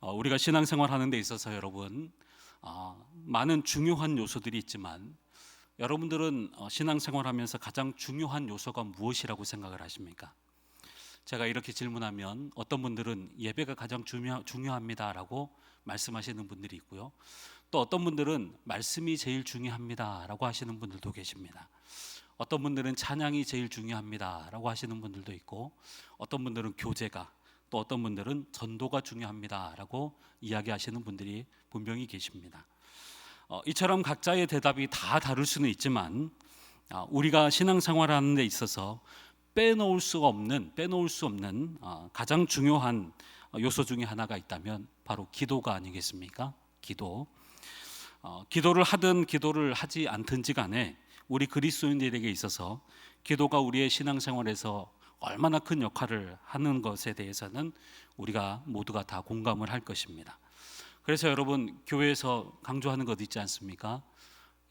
우리가 신앙생활 하는 데 있어서 여러분 많은 중요한 요소들이 있지만 여러분들은 신앙생활 하면서 가장 중요한 요소가 무엇이라고 생각을 하십니까? 제가 이렇게 질문하면 어떤 분들은 예배가 가장 중요합니다라고 말씀하시는 분들이 있고요. 또 어떤 분들은 말씀이 제일 중요합니다라고 하시는 분들도 계십니다. 어떤 분들은 찬양이 제일 중요합니다라고 하시는 분들도 있고, 어떤 분들은 교제가, 또 어떤 분들은 전도가 중요합니다라고 이야기하시는 분들이 분명히 계십니다. 이처럼 각자의 대답이 다 다를 수는 있지만 우리가 신앙생활하는 데 있어서 빼놓을 수 없는 가장 중요한 요소 중에 하나가 있다면 바로 기도가 아니겠습니까? 기도를 하든 기도를 하지 않든지 간에 우리 그리스도인들에게 있어서 기도가 우리의 신앙생활에서 얼마나 큰 역할을 하는 것에 대해서는 우리가 모두가 다 공감을 할 것입니다. 그래서 여러분, 교회에서 강조하는 것 있지 않습니까?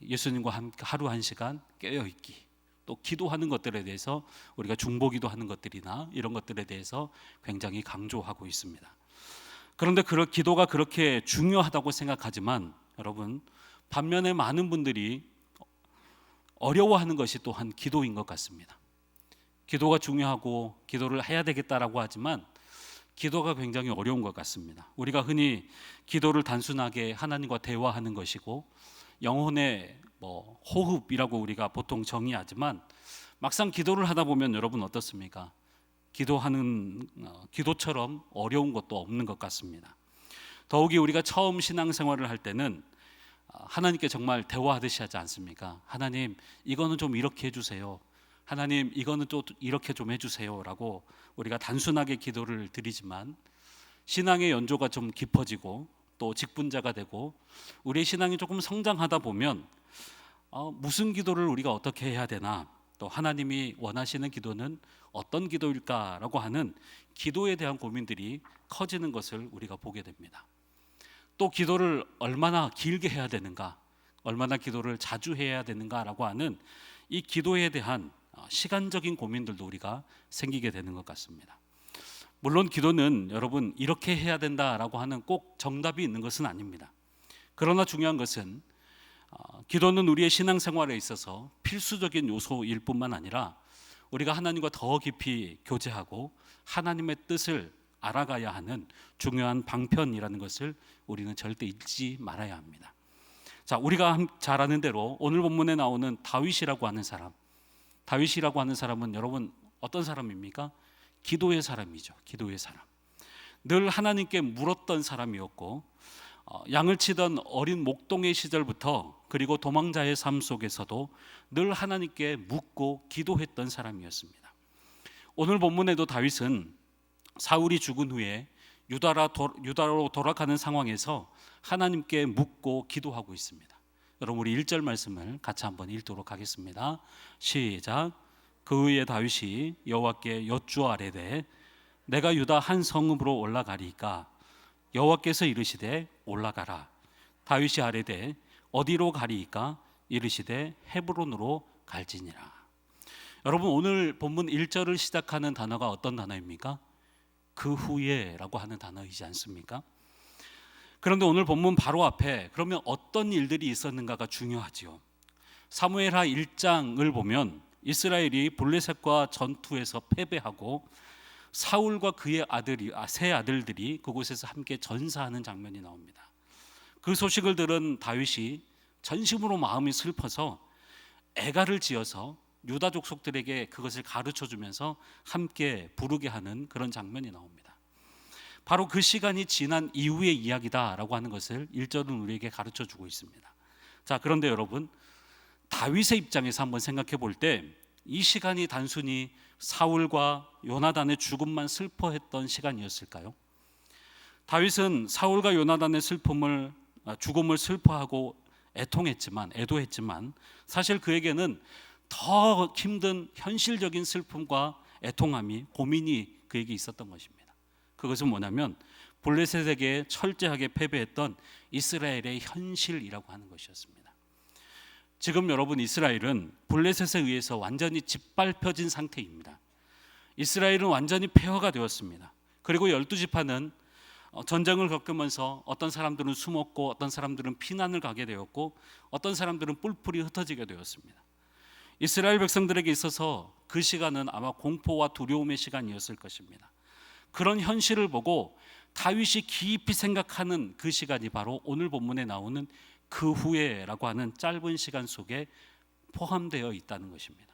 예수님과 함께 하루 한 시간 깨어있기, 또 기도하는 것들에 대해서 우리가 중보기도 하는 것들이나 이런 것들에 대해서 굉장히 강조하고 있습니다. 그런데 기도가 그렇게 중요하다고 생각하지만 여러분, 반면에 많은 분들이 어려워하는 것이 또한 기도인 것 같습니다. 기도가 중요하고 기도를 해야 되겠다라고 하지만 기도가 굉장히 어려운 것 같습니다. 우리가 흔히 기도를 단순하게 하나님과 대화하는 것이고 영혼의 호흡이라고 우리가 보통 정의하지만 막상 기도를 하다 보면 여러분 어떻습니까? 기도처럼 어려운 것도 없는 것 같습니다. 더욱이 우리가 처음 신앙생활을 할 때는 하나님께 정말 대화하듯이 하지 않습니까? 하나님, 이거는 좀 이렇게 해주세요. 하나님, 이거는 또 이렇게 좀 해주세요 라고 우리가 단순하게 기도를 드리지만 신앙의 연조가 좀 깊어지고 또 직분자가 되고 우리의 신앙이 조금 성장하다 보면 무슨 기도를 우리가 어떻게 해야 되나, 또 하나님이 원하시는 기도는 어떤 기도일까라고 하는 기도에 대한 고민들이 커지는 것을 우리가 보게 됩니다. 또 기도를 얼마나 길게 해야 되는가, 얼마나 기도를 자주 해야 되는가라고 하는 이 기도에 대한 시간적인 고민들도 우리가 생기게 되는 것 같습니다. 물론 기도는 여러분 이렇게 해야 된다라고 하는 꼭 정답이 있는 것은 아닙니다. 그러나 중요한 것은 기도는 우리의 신앙생활에 있어서 필수적인 요소일 뿐만 아니라 우리가 하나님과 더 깊이 교제하고 하나님의 뜻을 알아가야 하는 중요한 방편이라는 것을 우리는 절대 잊지 말아야 합니다. 자, 우리가 잘 아는 대로 오늘 본문에 나오는 다윗이라고 하는 사람은 여러분 어떤 사람입니까? 기도의 사람이죠. 기도의 사람. 늘 하나님께 물었던 사람이었고 양을 치던 어린 목동의 시절부터 그리고 도망자의 삶 속에서도 늘 하나님께 묻고 기도했던 사람이었습니다. 오늘 본문에도 다윗은 사울이 죽은 후에 유다로 돌아가는 상황에서 하나님께 묻고 기도하고 있습니다. 여러분, 우리 1절 말씀을 같이 한번 읽도록 하겠습니다. 시작. 그 후에 다윗이 여호와께 여쭈아뢰되 내가 유다 한 성읍으로 올라가리이까 여호와께서 이르시되 올라가라. 다윗이 아뢰되 어디로 가리이까 이르시되 헤브론으로 갈지니라. 여러분, 오늘 본문 1절을 시작하는 단어가 어떤 단어입니까? 그 후에 라고 하는 단어이지 않습니까? 그런데 오늘 본문 바로 앞에 그러면 어떤 일들이 있었는가가 중요하지요. 사무엘하 1장을 보면 이스라엘이 블레셋과 전투에서 패배하고 사울과 그의 세 아들들이 그곳에서 함께 전사하는 장면이 나옵니다. 그 소식을 들은 다윗이 전심으로 마음이 슬퍼서 애가를 지어서 유다 족속들에게 그것을 가르쳐주면서 함께 부르게 하는 그런 장면이 나옵니다. 바로 그 시간이 지난 이후의 이야기다라고 하는 것을 1절은 우리에게 가르쳐주고 있습니다. 자, 그런데 여러분, 다윗의 입장에서 한번 생각해 볼 때 이 시간이 단순히 사울과 요나단의 죽음만 슬퍼했던 시간이었을까요? 다윗은 사울과 요나단의 죽음을 슬퍼하고 애도했지만 사실 그에게는 더 힘든 현실적인 슬픔과 애통함이, 고민이 그에게 있었던 것입니다. 그것은 뭐냐면 블레셋에게 철저하게 패배했던 이스라엘의 현실이라고 하는 것이었습니다. 지금 여러분, 이스라엘은 블레셋에 의해서 완전히 짓밟혀진 상태입니다. 이스라엘은 완전히 폐허가 되었습니다. 그리고 12지파는 전쟁을 겪으면서 어떤 사람들은 숨었고 어떤 사람들은 피난을 가게 되었고 어떤 사람들은 뿔뿔이 흩어지게 되었습니다. 이스라엘 백성들에게 있어서 그 시간은 아마 공포와 두려움의 시간이었을 것입니다. 그런 현실을 보고 다윗이 깊이 생각하는 그 시간이 바로 오늘 본문에 나오는 그 후에라고 하는 짧은 시간 속에 포함되어 있다는 것입니다.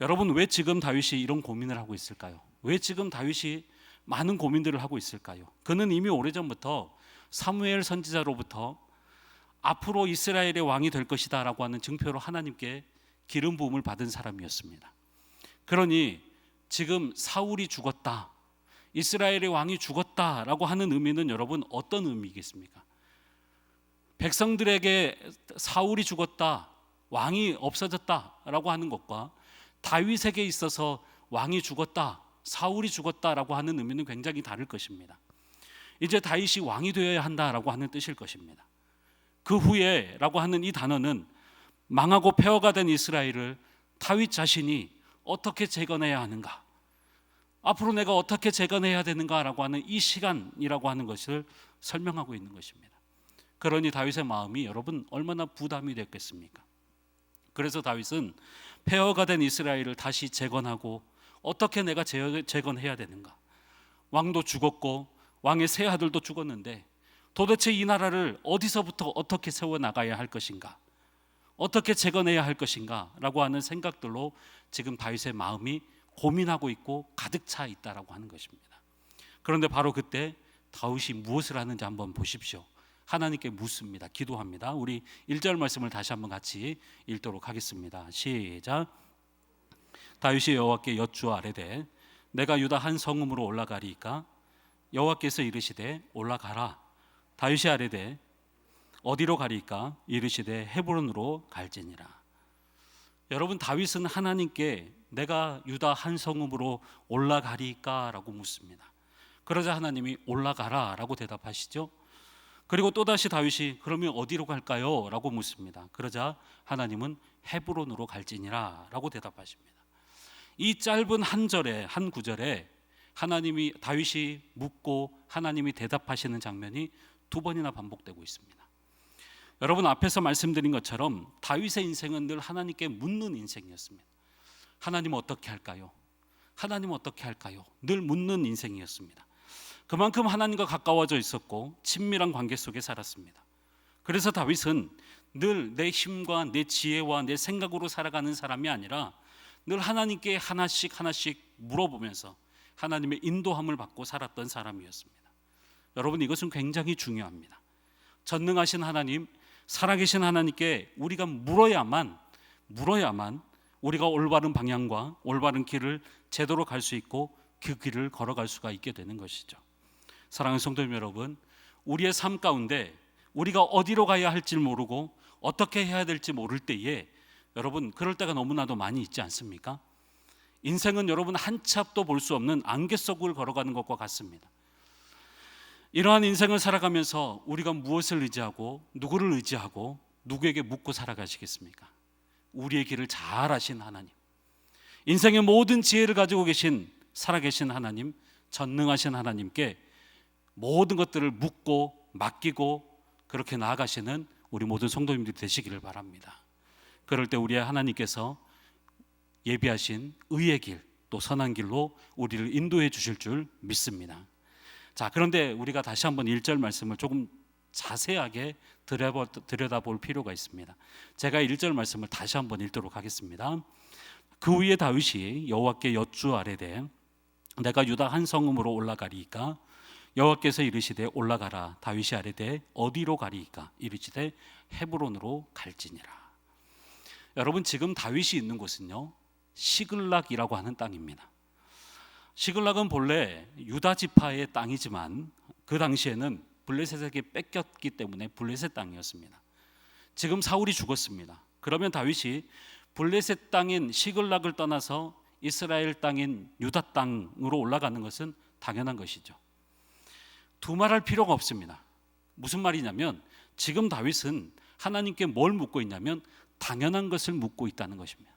여러분, 왜 지금 다윗이 이런 고민을 하고 있을까요? 왜 지금 다윗이 많은 고민들을 하고 있을까요? 그는 이미 오래전부터 사무엘 선지자로부터 앞으로 이스라엘의 왕이 될 것이다 라고 하는 증표로 하나님께 기름 부음을 받은 사람이었습니다. 그러니 지금 사울이 죽었다, 이스라엘의 왕이 죽었다라고 하는 의미는 여러분 어떤 의미겠습니까? 백성들에게 사울이 죽었다, 왕이 없어졌다라고 하는 것과 다윗에게 있어서 왕이 죽었다, 사울이 죽었다라고 하는 의미는 굉장히 다를 것입니다. 이제 다윗이 왕이 되어야 한다라고 하는 뜻일 것입니다. 그 후에라고 하는 이 단어는 망하고 폐허가 된 이스라엘을 다윗 자신이 어떻게 재건해야 하는가, 앞으로 내가 어떻게 재건해야 되는가라고 하는 이 시간이라고 하는 것을 설명하고 있는 것입니다. 그러니 다윗의 마음이 여러분 얼마나 부담이 됐겠습니까? 그래서 다윗은 폐허가 된 이스라엘을 다시 재건하고 어떻게 내가 재건해야 되는가, 왕도 죽었고 왕의 세 아들도 죽었는데 도대체 이 나라를 어디서부터 어떻게 세워나가야 할 것인가, 어떻게 재건해야 할 것인가 라고 하는 생각들로 지금 다윗의 마음이 고민하고 있고 가득 차 있다라고 하는 것입니다. 그런데 바로 그때 다윗이 무엇을 하는지 한번 보십시오. 하나님께 묻습니다. 기도합니다. 우리 1절 말씀을 다시 한번 같이 읽도록 하겠습니다. 시작. 다윗이 여호와께 여쭈어 아뢰되 내가 유다 한 성읍으로 올라가리이까? 여호와께서 이르시되 올라가라. 다윗이 아뢰되 어디로 가리이까? 이르시되 헤브론으로 갈지니라. 여러분, 다윗은 하나님께 내가 유다 한 성읍으로 올라가리이까? 라고 묻습니다. 그러자 하나님이 올라가라 라고 대답하시죠. 그리고 또다시 다윗이 그러면 어디로 갈까요? 라고 묻습니다. 그러자 하나님은 헤브론으로 갈지니라 라고 대답하십니다. 이 짧은 한 절에, 한 구절에 하나님이, 다윗이 묻고 하나님이 대답하시는 장면이 두 번이나 반복되고 있습니다. 여러분, 앞에서 말씀드린 것처럼 다윗의 인생은 늘 하나님께 묻는 인생이었습니다. 하나님 어떻게 할까요? 하나님 어떻게 할까요? 늘 묻는 인생이었습니다. 그만큼 하나님과 가까워져 있었고 친밀한 관계 속에 살았습니다. 그래서 다윗은 늘 내 힘과 내 지혜와 내 생각으로 살아가는 사람이 아니라 늘 하나님께 하나씩 물어보면서 하나님의 인도함을 받고 살았던 사람이었습니다. 여러분, 이것은 굉장히 중요합니다. 전능하신 하나님, 살아계신 하나님께 우리가 물어야만 우리가 올바른 방향과 올바른 길을 제대로 갈 수 있고 그 길을 걸어갈 수가 있게 되는 것이죠. 사랑하는 성도님 여러분, 우리의 삶 가운데 우리가 어디로 가야 할지 모르고 어떻게 해야 될지 모를 때에 여러분, 그럴 때가 너무나도 많이 있지 않습니까? 인생은 여러분 한 치 앞도 볼 수 없는 안개 속을 걸어가는 것과 같습니다. 이러한 인생을 살아가면서 우리가 무엇을 의지하고 누구를 의지하고 누구에게 묻고 살아가시겠습니까? 우리의 길을 잘 아신 하나님, 인생의 모든 지혜를 가지고 계신 살아계신 하나님, 전능하신 하나님께 모든 것들을 묻고 맡기고 그렇게 나아가시는 우리 모든 성도님들이 되시기를 바랍니다. 그럴 때 우리의 하나님께서 예비하신 의의 길, 또 선한 길로 우리를 인도해 주실 줄 믿습니다. 자, 그런데 우리가 다시 한번 1절 말씀을 조금 자세하게 들여다볼 필요가 있습니다. 제가 1절 말씀을 다시 한번 읽도록 하겠습니다. 그 후에 다윗이 여호와께 여쭈어 아뢰되 내가 유다 한 성읍으로 올라가리이까? 여호와께서 이르시되 올라가라. 다윗이 아뢰되 어디로 가리이까? 이르시되 헤브론으로 갈지니라. 여러분, 지금 다윗이 있는 곳은요, 시글락이라고 하는 땅입니다. 시글락은 본래 유다 지파의 땅이지만 그 당시에는 블레셋에게 뺏겼기 때문에 블레셋 땅이었습니다. 지금 사울이 죽었습니다. 그러면 다윗이 블레셋 땅인 시글락을 떠나서 이스라엘 땅인 유다 땅으로 올라가는 것은 당연한 것이죠. 두말할 필요가 없습니다. 무슨 말이냐면 지금 다윗은 하나님께 뭘 묻고 있냐면 당연한 것을 묻고 있다는 것입니다.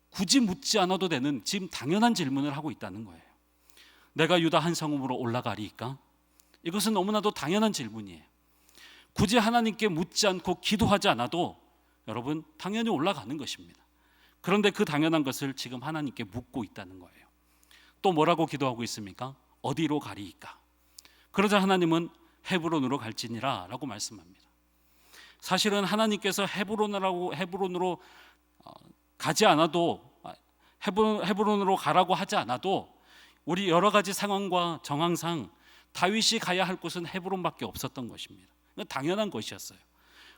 굳이 묻지 않아도 되는 지금 당연한 질문을 하고 있다는 거예요. 내가 유다 한 성읍으로 올라가리이까? 이것은 너무나도 당연한 질문이에요. 굳이 하나님께 묻지 않고 기도하지 않아도 여러분 당연히 올라가는 것입니다. 그런데 그 당연한 것을 지금 하나님께 묻고 있다는 거예요. 또 뭐라고 기도하고 있습니까? 어디로 가리이까? 그러자 하나님은 헤브론으로 갈지니라 라고 말씀합니다. 사실은 하나님께서 헤브론으로 가지 않아도, 헤브론으로 가라고 하지 않아도 우리 여러 가지 상황과 정황상 다윗이 가야 할 곳은 헤브론밖에 없었던 것입니다. 당연한 것이었어요.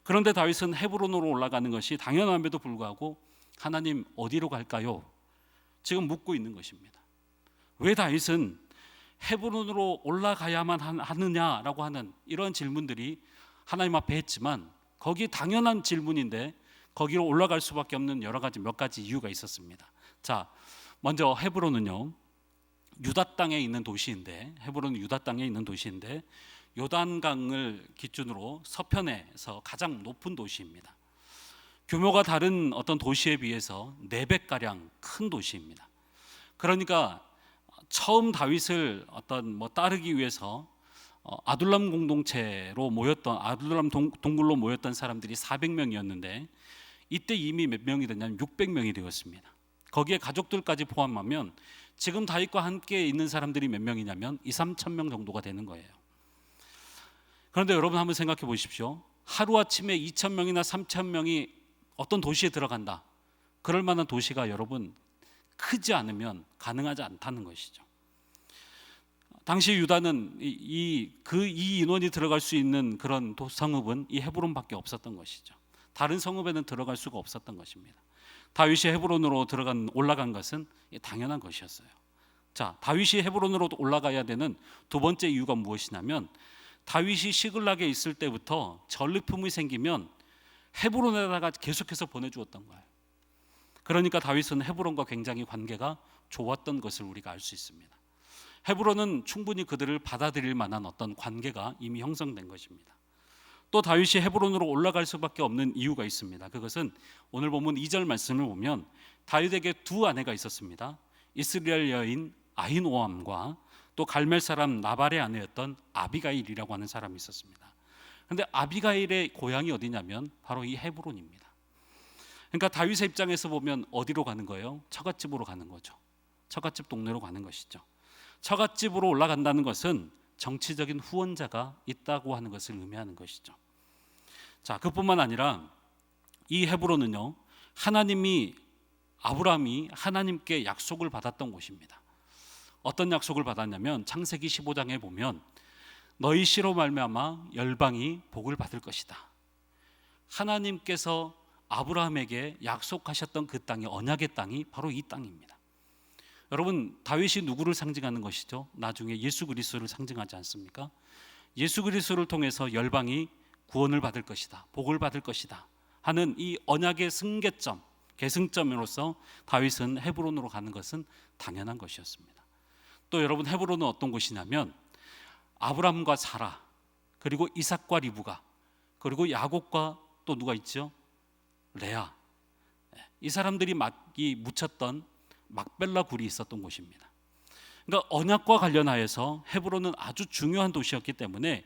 그런데 다윗은 헤브론으로 올라가는 것이 당연함에도 불구하고 하나님 어디로 갈까요? 지금 묻고 있는 것입니다. 왜 다윗은 헤브론으로 올라가야만 하느냐라고 하는 이런 질문들이 하나님 앞에 했지만, 거기 당연한 질문인데 거기로 올라갈 수밖에 없는 몇 가지 이유가 있었습니다. 자, 먼저 헤브론은요, 유다 땅에 있는 도시인데, 헤브론은 유다 땅에 있는 도시인데 요단강을 기준으로 서편에서 가장 높은 도시입니다. 규모가 다른 어떤 도시에 비해서 4배가량 큰 도시입니다. 그러니까 처음 다윗을 따르기 위해서 아둘람 공동체로 모였던, 아둘람 동굴로 모였던 사람들이 400명이었는데 이때 이미 몇 명이 됐냐면 600명이 되었습니다. 거기에 가족들까지 포함하면 지금 다윗과 함께 있는 사람들이 몇 명이냐면 2-3천 명 정도가 되는 거예요. 그런데 여러분 한번 생각해 보십시오. 하루아침에 2,000명이나 3,000명이 어떤 도시에 들어간다. 그럴 만한 도시가 여러분 크지 않으면 가능하지 않다는 것이죠. 당시 유다는 이 인원이 들어갈 수 있는 그런 성읍은 이 헤브론밖에 없었던 것이죠. 다른 성읍에는 들어갈 수가 없었던 것입니다. 다윗이 헤브론으로 올라간 것은 당연한 것이었어요. 자, 다윗이 헤브론으로 올라가야 되는 두 번째 이유가 무엇이냐면, 다윗이 시글락에 있을 때부터 전리품이 생기면 헤브론에다가 계속해서 보내주었던 거예요. 그러니까 다윗은 헤브론과 굉장히 관계가 좋았던 것을 우리가 알 수 있습니다. 헤브론은 충분히 그들을 받아들일 만한 어떤 관계가 이미 형성된 것입니다. 또 다윗이 헤브론으로 올라갈 수밖에 없는 이유가 있습니다. 그것은 오늘 본문 2절 말씀을 보면 다윗에게 두 아내가 있었습니다. 이스라엘 여인 아히노암과 또 갈멜 사람 나발의 아내였던 아비가일이라고 하는 사람이 있었습니다. 그런데 아비가일의 고향이 어디냐면 바로 이 헤브론입니다. 그러니까 다윗의 입장에서 보면 어디로 가는 거예요? 처갓집으로 가는 거죠. 처갓집 동네로 가는 것이죠. 처갓집으로 올라간다는 것은 정치적인 후원자가 있다고 하는 것을 의미하는 것이죠. 자, 그뿐만 아니라 이 헤브론은요, 아브라함이 하나님께 약속을 받았던 곳입니다. 어떤 약속을 받았냐면 창세기 15장에 보면 너희 씨로 말미암아 열방이 복을 받을 것이다. 하나님께서 아브라함에게 약속하셨던 그 땅이, 언약의 땅이 바로 이 땅입니다. 여러분, 다윗이 누구를 상징하는 것이죠? 나중에 예수 그리스도를 상징하지 않습니까? 예수 그리스도를 통해서 열방이 구원을 받을 것이다, 복을 받을 것이다 하는 이 언약의 승계점, 계승점으로서 다윗은 헤브론으로 가는 것은 당연한 것이었습니다. 또 여러분, 헤브론은 어떤 곳이냐면 아브람과 사라, 그리고 이삭과 리브가, 그리고 야곱과 또 누가 있죠? 레아. 이 사람들이 묻혔던 막벨라 굴이 있었던 곳입니다. 그러니까 언약과 관련하여서 헤브론은 아주 중요한 도시였기 때문에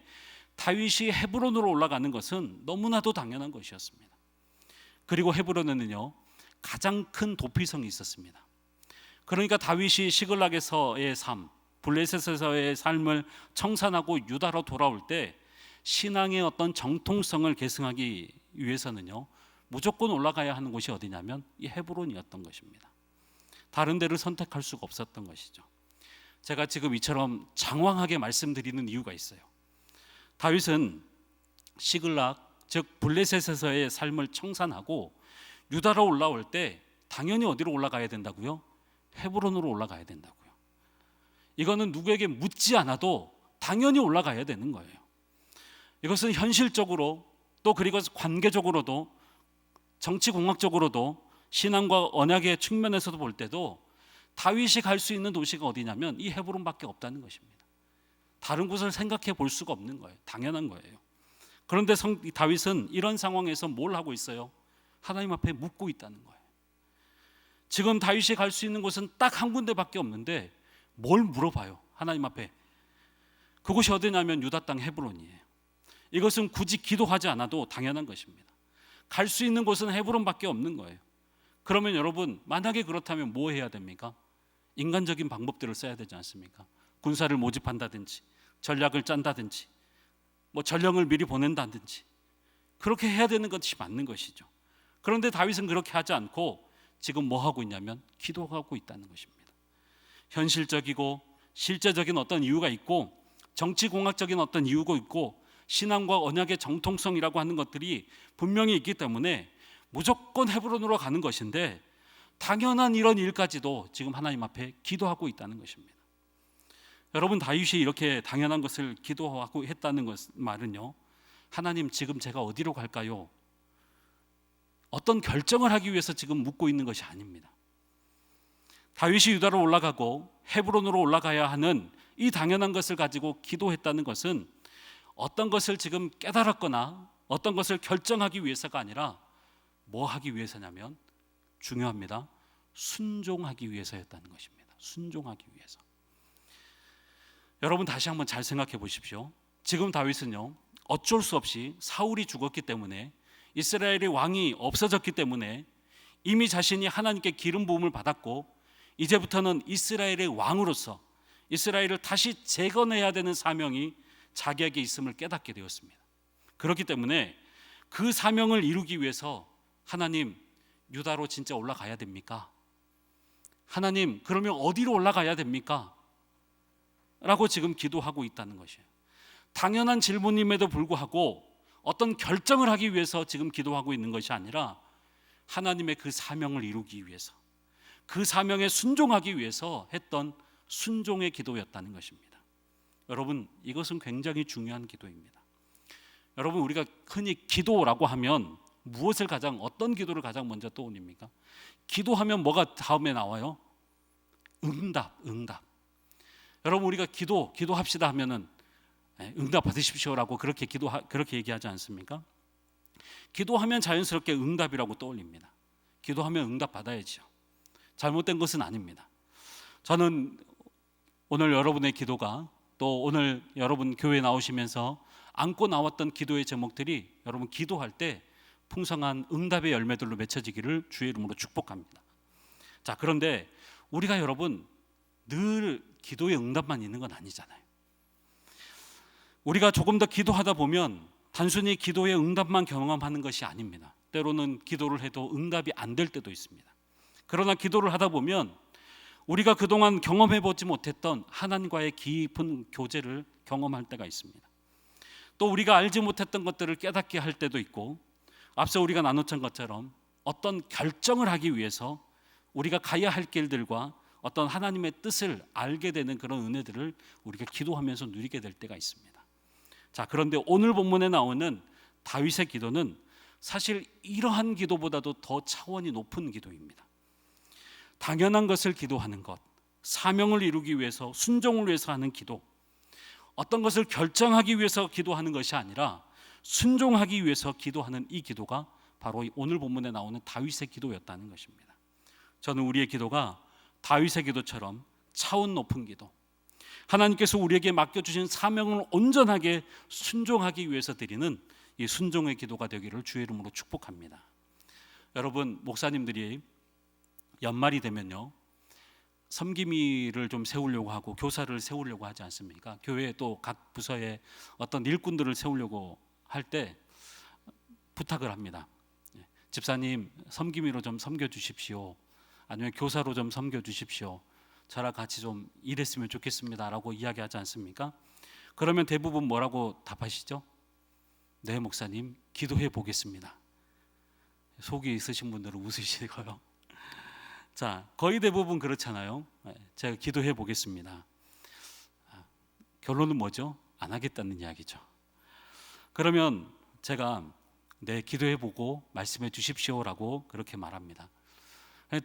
다윗이 헤브론으로 올라가는 것은 너무나도 당연한 것이었습니다. 그리고 헤브론에는요, 가장 큰 도피성이 있었습니다. 그러니까 다윗이 시글락에서의 삶, 블레셋에서의 삶을 청산하고 유다로 돌아올 때 신앙의 어떤 정통성을 계승하기 위해서는요, 무조건 올라가야 하는 곳이 어디냐면 이 헤브론이었던 것입니다. 다른 데를 선택할 수가 없었던 것이죠. 제가 지금 이처럼 장황하게 말씀드리는 이유가 있어요. 다윗은 시글락, 즉 블레셋에서의 삶을 청산하고 유다로 올라올 때 당연히 어디로 올라가야 된다고요? 헤브론으로 올라가야 된다고요. 이거는 누구에게 묻지 않아도 당연히 올라가야 되는 거예요. 이것은 현실적으로 또 그리고 관계적으로도 정치공학적으로도 신앙과 언약의 측면에서도 볼 때도 다윗이 갈 수 있는 도시가 어디냐면 이 헤브론밖에 없다는 것입니다. 다른 곳을 생각해 볼 수가 없는 거예요. 당연한 거예요. 그런데 다윗은 이런 상황에서 뭘 하고 있어요? 하나님 앞에 묻고 있다는 거예요. 지금 다윗이 갈 수 있는 곳은 딱 한 군데밖에 없는데 뭘 물어봐요? 하나님 앞에. 그곳이 어디냐면 유다 땅 헤브론이에요. 이것은 굳이 기도하지 않아도 당연한 것입니다. 갈 수 있는 곳은 헤브론밖에 없는 거예요. 그러면 여러분, 만약에 그렇다면 뭐 해야 됩니까? 인간적인 방법들을 써야 되지 않습니까? 군사를 모집한다든지, 전략을 짠다든지, 전령을 미리 보낸다든지, 그렇게 해야 되는 것이 맞는 것이죠. 그런데 다윗은 그렇게 하지 않고 지금 뭐 하고 있냐면 기도하고 있다는 것입니다. 현실적이고 실제적인 어떤 이유가 있고, 정치공학적인 어떤 이유가 있고, 신앙과 언약의 정통성이라고 하는 것들이 분명히 있기 때문에 무조건 헤브론으로 가는 것인데, 당연한 이런 일까지도 지금 하나님 앞에 기도하고 있다는 것입니다. 여러분, 다윗이 이렇게 당연한 것을 기도하고 했다는 말은요, 하나님, 지금 제가 어디로 갈까요? 어떤 결정을 하기 위해서 지금 묻고 있는 것이 아닙니다. 다윗이 유다로 올라가고 헤브론으로 올라가야 하는 이 당연한 것을 가지고 기도했다는 것은 어떤 것을 지금 깨달았거나 어떤 것을 결정하기 위해서가 아니라 뭐 하기 위해서냐면, 중요합니다, 순종하기 위해서였다는 것입니다. 순종하기 위해서. 여러분, 다시 한번 잘 생각해 보십시오. 지금 다윗은요, 어쩔 수 없이 사울이 죽었기 때문에, 이스라엘의 왕이 없어졌기 때문에 이미 자신이 하나님께 기름 부음을 받았고, 이제부터는 이스라엘의 왕으로서 이스라엘을 다시 재건해야 되는 사명이 자기에게 있음을 깨닫게 되었습니다. 그렇기 때문에 그 사명을 이루기 위해서, 하나님, 유다로 진짜 올라가야 됩니까? 하나님, 그러면 어디로 올라가야 됩니까? 라고 지금 기도하고 있다는 것이에요. 당연한 질문임에도 불구하고 어떤 결정을 하기 위해서 지금 기도하고 있는 것이 아니라, 하나님의 그 사명을 이루기 위해서, 그 사명에 순종하기 위해서 했던 순종의 기도였다는 것입니다. 여러분, 이것은 굉장히 중요한 기도입니다. 여러분, 우리가 흔히 기도라고 하면 어떤 기도를 가장 먼저 떠올립니까? 기도하면 뭐가 다음에 나와요? 응답. 여러분, 우리가 기도합시다 하면은 응답 받으십시오라고 그렇게 얘기하지 않습니까? 기도하면 자연스럽게 응답이라고 떠올립니다. 기도하면 응답 받아야죠. 잘못된 것은 아닙니다. 저는 오늘 여러분의 기도가, 또 오늘 여러분 교회 나오시면서 안고 나왔던 기도의 제목들이 여러분 기도할 때 풍성한 응답의 열매들로 맺혀지기를 주의 이름으로 축복합니다. 자, 그런데 우리가 여러분 늘 기도의 응답만 있는 건 아니잖아요. 우리가 조금 더 기도하다 보면 단순히 기도의 응답만 경험하는 것이 아닙니다. 때로는 기도를 해도 응답이 안 될 때도 있습니다. 그러나 기도를 하다 보면 우리가 그동안 경험해보지 못했던 하나님과의 깊은 교제를 경험할 때가 있습니다. 또 우리가 알지 못했던 것들을 깨닫게 할 때도 있고, 앞서 우리가 나눴던 것처럼 어떤 결정을 하기 위해서 우리가 가야 할 길들과 어떤 하나님의 뜻을 알게 되는 그런 은혜들을 우리가 기도하면서 누리게 될 때가 있습니다. 자, 그런데 오늘 본문에 나오는 다윗의 기도는 사실 이러한 기도보다도 더 차원이 높은 기도입니다. 당연한 것을 기도하는 것, 사명을 이루기 위해서, 순종을 위해서 하는 기도, 어떤 것을 결정하기 위해서 기도하는 것이 아니라 순종하기 위해서 기도하는 이 기도가 바로 오늘 본문에 나오는 다윗의 기도였다는 것입니다. 저는 우리의 기도가 다윗의 기도처럼 차원 높은 기도, 하나님께서 우리에게 맡겨주신 사명을 온전하게 순종하기 위해서 드리는 이 순종의 기도가 되기를 주의 이름으로 축복합니다. 여러분, 목사님들이 연말이 되면요, 섬김이를 좀 세우려고 하고 교사를 세우려고 하지 않습니까? 교회에 또 각 부서에 어떤 일꾼들을 세우려고 할 때 부탁을 합니다. 집사님, 섬김이로 좀 섬겨주십시오. 아니면 교사로 좀 섬겨주십시오. 저랑 같이 좀 일했으면 좋겠습니다 라고 이야기하지 않습니까? 그러면 대부분 뭐라고 답하시죠? 네, 목사님, 기도해 보겠습니다. 속이 있으신 분들은 웃으시고요. 자, 거의 대부분 그렇잖아요. 제가 기도해 보겠습니다. 결론은 뭐죠? 안 하겠다는 이야기죠. 그러면 제가 네, 기도해 보고 말씀해 주십시오라고 그렇게 말합니다.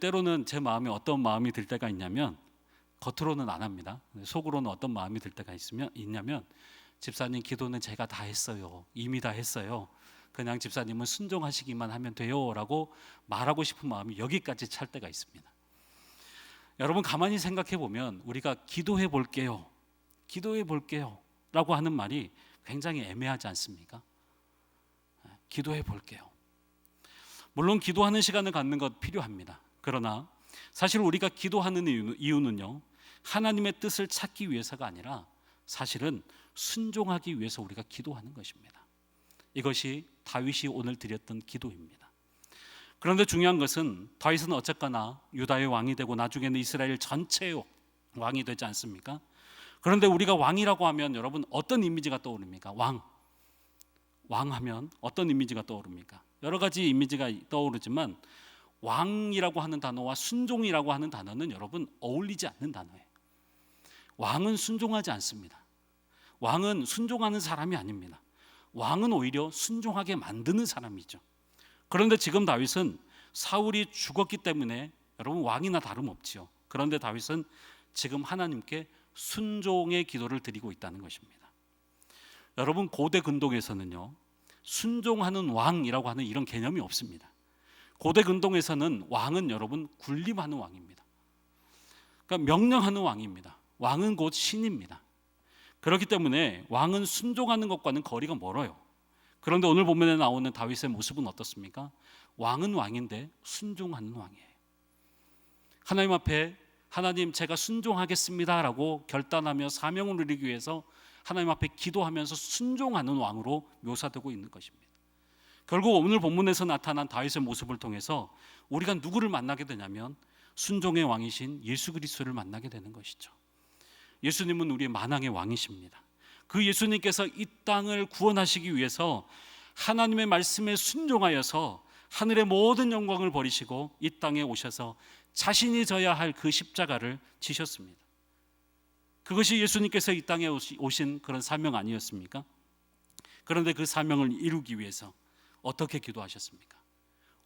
때로는 제 마음에 어떤 마음이 들 때가 있냐면, 겉으로는 안 합니다. 속으로는 어떤 마음이 들 때가 있냐면, 집사님, 기도는 제가 다 했어요. 이미 다 했어요. 그냥 집사님은 순종하시기만 하면 돼요 라고 말하고 싶은 마음이 여기까지 찰 때가 있습니다. 여러분, 가만히 생각해 보면 우리가 기도해 볼게요 라고 하는 말이 굉장히 애매하지 않습니까? 기도해 볼게요. 물론 기도하는 시간을 갖는 것 필요합니다. 그러나 사실 우리가 기도하는 이유는요, 하나님의 뜻을 찾기 위해서가 아니라 사실은 순종하기 위해서 우리가 기도하는 것입니다. 이것이 다윗이 오늘 드렸던 기도입니다. 그런데 중요한 것은 다윗은 어쨌거나 유다의 왕이 되고 나중에는 이스라엘 전체의 왕이 되지 않습니까? 그런데 우리가 왕이라고 하면 여러분 어떤 이미지가 떠오릅니까? 왕하면 어떤 이미지가 떠오릅니까? 여러 가지 이미지가 떠오르지만 왕이라고 하는 단어와 순종이라고 하는 단어는 여러분 어울리지 않는 단어예요. 왕은 순종하지 않습니다. 왕은 순종하는 사람이 아닙니다. 왕은 오히려 순종하게 만드는 사람이죠. 그런데 지금 다윗은 사울이 죽었기 때문에 여러분 왕이나 다름없지요. 그런데 다윗은 지금 하나님께 순종의 기도를 드리고 있다는 것입니다. 여러분 고대 근동에서는요, 순종하는 왕이라고 하는 이런 개념이 없습니다. 고대 근동에서는 왕은 여러분 군림하는 왕입니다. 그러니까 명령하는 왕입니다. 왕은 곧 신입니다. 그렇기 때문에 왕은 순종하는 것과는 거리가 멀어요. 그런데 오늘 본문에 나오는 다윗의 모습은 어떻습니까? 왕은 왕인데 순종하는 왕이에요. 하나님 앞에 하나님 제가 순종하겠습니다 라고 결단하며 사명을 누리기 위해서 하나님 앞에 기도하면서 순종하는 왕으로 묘사되고 있는 것입니다. 결국 오늘 본문에서 나타난 다윗의 모습을 통해서 우리가 누구를 만나게 되냐면 순종의 왕이신 예수 그리스도를 만나게 되는 것이죠. 예수님은 우리의 만왕의 왕이십니다. 그 예수님께서 이 땅을 구원하시기 위해서 하나님의 말씀에 순종하여서 하늘의 모든 영광을 버리시고 이 땅에 오셔서 자신이 져야 할 그 십자가를 지셨습니다. 그것이 예수님께서 이 땅에 오신 그런 사명 아니었습니까? 그런데 그 사명을 이루기 위해서 어떻게 기도하셨습니까?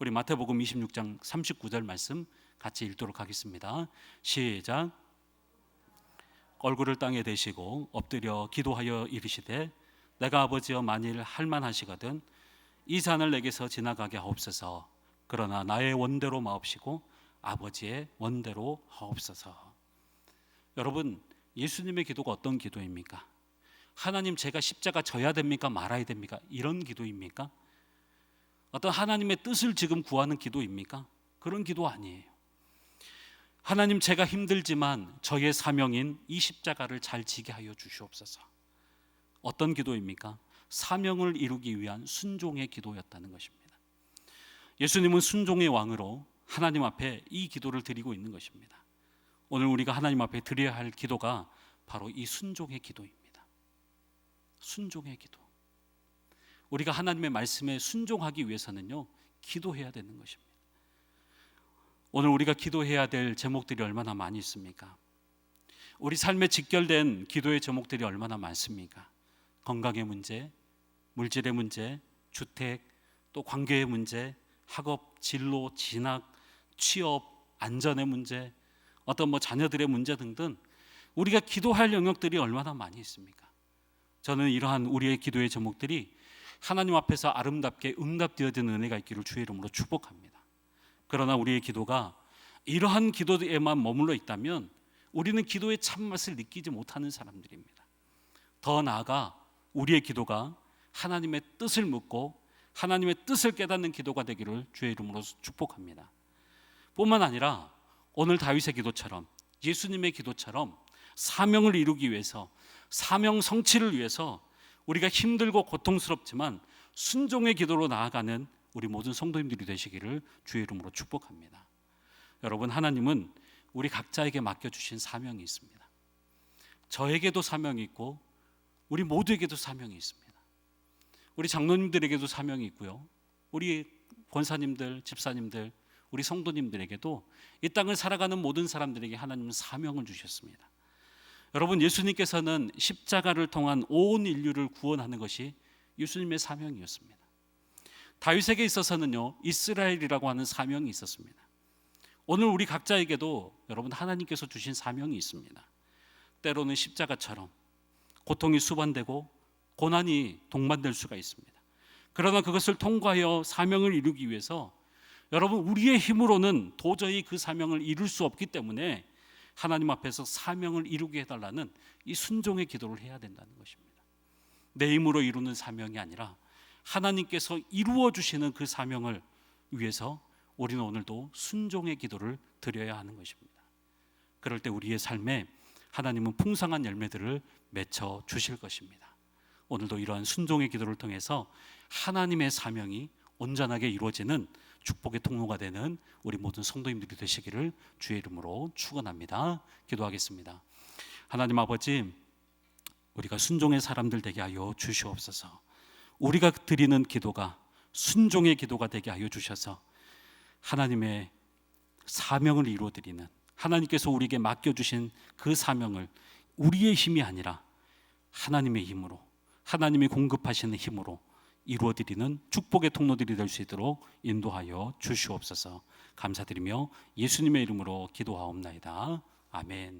우리 마태복음 26장 39절 말씀 같이 읽도록 하겠습니다. 시작. 얼굴을 땅에 대시고 엎드려 기도하여 이르시되 내가 아버지여 만일 할만하시거든 이 잔을 내게서 지나가게 하옵소서. 그러나 나의 원대로 마옵시고 아버지의 원대로 하옵소서. 여러분, 예수님의 기도가 어떤 기도입니까? 하나님 제가 십자가 져야 됩니까? 말아야 됩니까? 이런 기도입니까? 어떤 하나님의 뜻을 지금 구하는 기도입니까? 그런 기도 아니에요. 하나님 제가 힘들지만 저의 사명인 이 십자가를 잘 지게 하여 주시옵소서. 어떤 기도입니까? 사명을 이루기 위한 순종의 기도였다는 것입니다. 예수님은 순종의 왕으로 하나님 앞에 이 기도를 드리고 있는 것입니다. 오늘 우리가 하나님 앞에 드려야 할 기도가 바로 이 순종의 기도입니다. 순종의 기도. 우리가 하나님의 말씀에 순종하기 위해서는요, 기도해야 되는 것입니다. 오늘 우리가 기도해야 될 제목들이 얼마나 많이 있습니까? 우리 삶에 직결된 기도의 제목들이 얼마나 많습니까? 건강의 문제, 물질의 문제, 주택, 또 관계의 문제, 학업, 진로, 진학, 취업, 안전의 문제, 어떤 자녀들의 문제 등등 우리가 기도할 영역들이 얼마나 많이 있습니까? 저는 이러한 우리의 기도의 제목들이 하나님 앞에서 아름답게 응답되어지는 은혜가 있기를 주의 이름으로 축복합니다. 그러나 우리의 기도가 이러한 기도에만 머물러 있다면 우리는 기도의 참맛을 느끼지 못하는 사람들입니다. 더 나아가 우리의 기도가 하나님의 뜻을 묻고 하나님의 뜻을 깨닫는 기도가 되기를 주의 이름으로 축복합니다. 뿐만 아니라 오늘 다윗의 기도처럼 예수님의 기도처럼 사명을 이루기 위해서 사명 성취를 위해서 우리가 힘들고 고통스럽지만 순종의 기도로 나아가는 우리 모든 성도님들이 되시기를 주의 이름으로 축복합니다. 여러분, 하나님은 우리 각자에게 맡겨주신 사명이 있습니다. 저에게도 사명이 있고 우리 모두에게도 사명이 있습니다. 우리 장로님들에게도 사명이 있고요, 우리 권사님들, 집사님들, 우리 성도님들에게도 이 땅을 살아가는 모든 사람들에게 하나님은 사명을 주셨습니다. 여러분, 예수님께서는 십자가를 통한 온 인류를 구원하는 것이 예수님의 사명이었습니다. 다윗에게 있어서는요, 이스라엘이라고 하는 사명이 있었습니다. 오늘 우리 각자에게도 여러분 하나님께서 주신 사명이 있습니다. 때로는 십자가처럼 고통이 수반되고 고난이 동반될 수가 있습니다. 그러나 그것을 통과하여 사명을 이루기 위해서 여러분 우리의 힘으로는 도저히 그 사명을 이룰 수 없기 때문에 하나님 앞에서 사명을 이루게 해달라는 이 순종의 기도를 해야 된다는 것입니다. 내 힘으로 이루는 사명이 아니라 하나님께서 이루어 주시는 그 사명을 위해서 우리는 오늘도 순종의 기도를 드려야 하는 것입니다. 그럴 때 우리의 삶에 하나님은 풍성한 열매들을 맺혀 주실 것입니다. 오늘도 이러한 순종의 기도를 통해서 하나님의 사명이 온전하게 이루어지는 축복의 통로가 되는 우리 모든 성도님들이 되시기를 주의 이름으로 축원합니다. 기도하겠습니다. 하나님 아버지, 우리가 순종의 사람들 되게 하여 주시옵소서. 우리가 드리는 기도가 순종의 기도가 되게 하여 주셔서 하나님의 사명을 이루어드리는, 하나님께서 우리에게 맡겨주신 그 사명을 우리의 힘이 아니라 하나님의 힘으로, 하나님이 공급하시는 힘으로 이루어드리는 축복의 통로들이 될 수 있도록 인도하여 주시옵소서. 감사드리며 예수님의 이름으로 기도하옵나이다. 아멘.